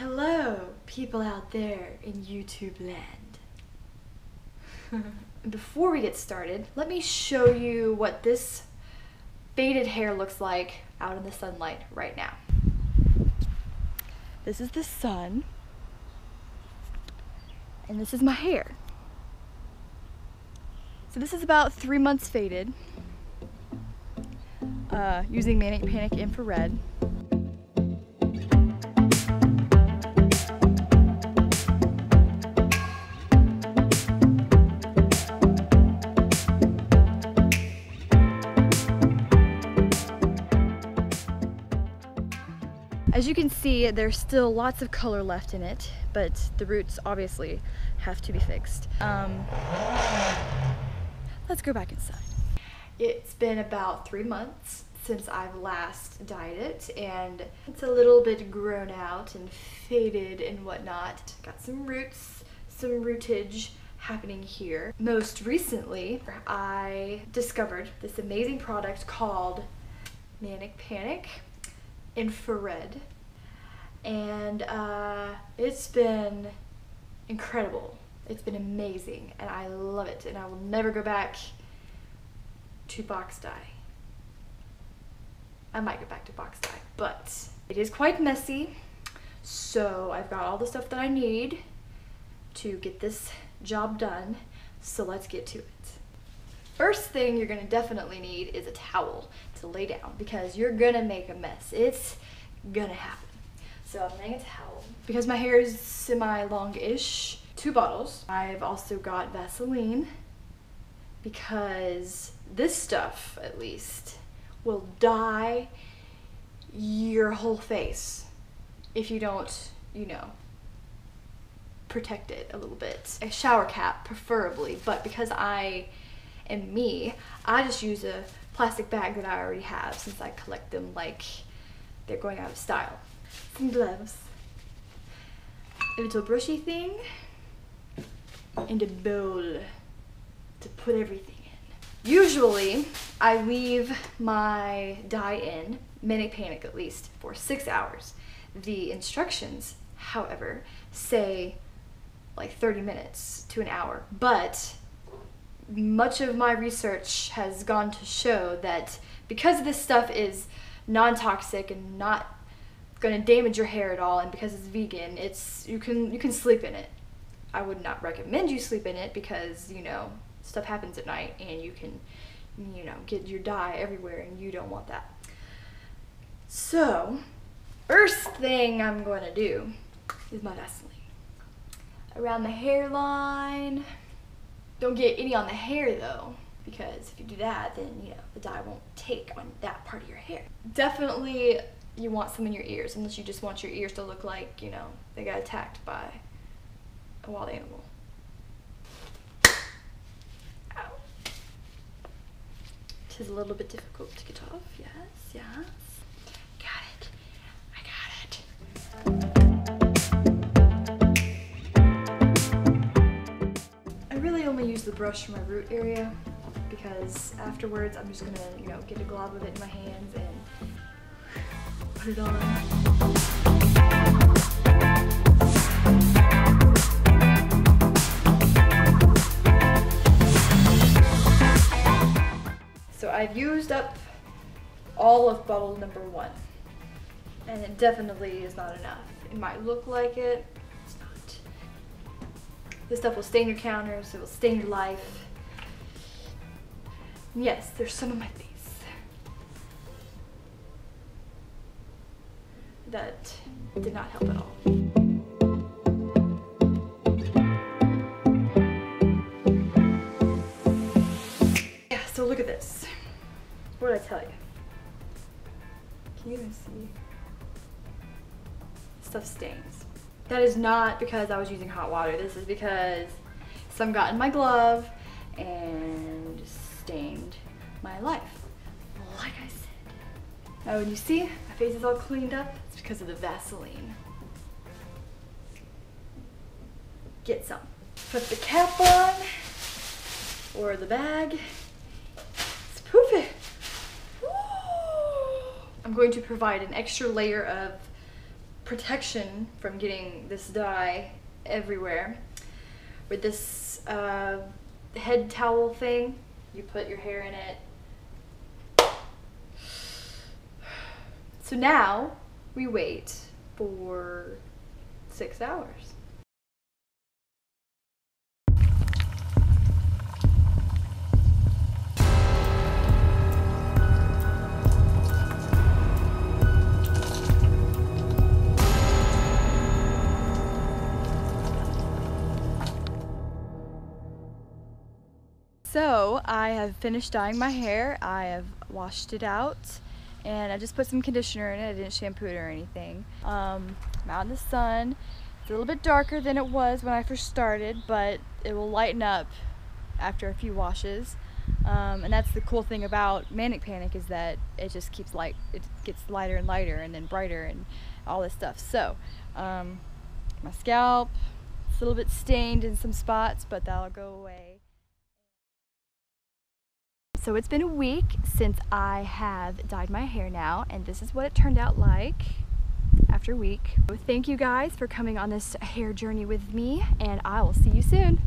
Hello, people out there in YouTube land. Before we get started, let me show you what this faded hair looks like out in the sunlight right now. This is the sun, and this is my hair. So this is about 3 months faded, using Manic Infra Red. As you can see, there's still lots of color left in it, but the roots obviously have to be fixed. Let's go back inside. It's been about 3 months since I've last dyed it, and it's a little bit grown out and faded and whatnot. Got some roots, some rootage happening here. Most recently, I discovered this amazing product called Manic Infra Red, and it's been incredible. It's been amazing, and I love it, and I will never go back to box dye. I might go back to box dye, but it is quite messy, so I've got all the stuff that I need to get this job done, so let's get to it. First thing you're gonna definitely need is a towel to lay down, because you're gonna make a mess. It's gonna happen. So I'm laying a towel. Because my hair is semi-long-ish, 2 bottles. I've also got Vaseline, because this stuff, at least, will dye your whole face if you don't, you know, protect it a little bit. A shower cap, preferably, but because I am me, I just use a plastic bag that I already have, since I collect them like they're going out of style. Some gloves, a little brushy thing, and a bowl to put everything in. Usually, I leave my dye in, Manic at least, for 6 hours. The instructions, however, say like 30 minutes to an hour, but much of my research has gone to show that because this stuff is non-toxic and not going to damage your hair at all, and because it's vegan, you can sleep in it. I would not recommend you sleep in it, because, you know, stuff happens at night and you can, you know, get your dye everywhere, and you don't want that. So, first thing I'm going to do is my Vaseline around the hairline. Don't get any on the hair though, because if you do that, then, you know, the dye won't take on that part of your hair. Definitely you want some in your ears, unless you just want your ears to look like, you know, they got attacked by a wild animal. Ow. It is a little bit difficult to get off. Yes, yes. Got it. I got it. I really only use the brush for my root area, because afterwards I'm just gonna, you know, get a glob of it in my hands and put it on. So I've used up all of bottle number 1, and it definitely is not enough. It might look like it, it's not. This stuff will stain your counters, it will stain your life. And yes, there's some on my face that did not help at all. Yeah, so look at this. What did I tell you? Can you even see? Stuff stains. That is not because I was using hot water. This is because some got in my glove and stained my life. Like I said. Now when you see my face is all cleaned up, it's because of the Vaseline. Get some. Put the cap on, or the bag. Let's poof it. Woo! I'm going to provide an extra layer of protection from getting this dye everywhere with this head towel thing. You put your hair in it. So now we wait for 6 hours. So I have finished dyeing my hair. I have washed it out and I just put some conditioner in it. I didn't shampoo it or anything. I'm out in the sun. It's a little bit darker than it was when I first started, but it will lighten up after a few washes. And that's the cool thing about Manic Panic, is that it just keeps light. It gets lighter and lighter and then brighter and all this stuff. So my scalp, it's a little bit stained in some spots, but that'll go away. So it's been a week since I have dyed my hair now, and this is what it turned out like after a week. So thank you guys for coming on this hair journey with me, and I will see you soon.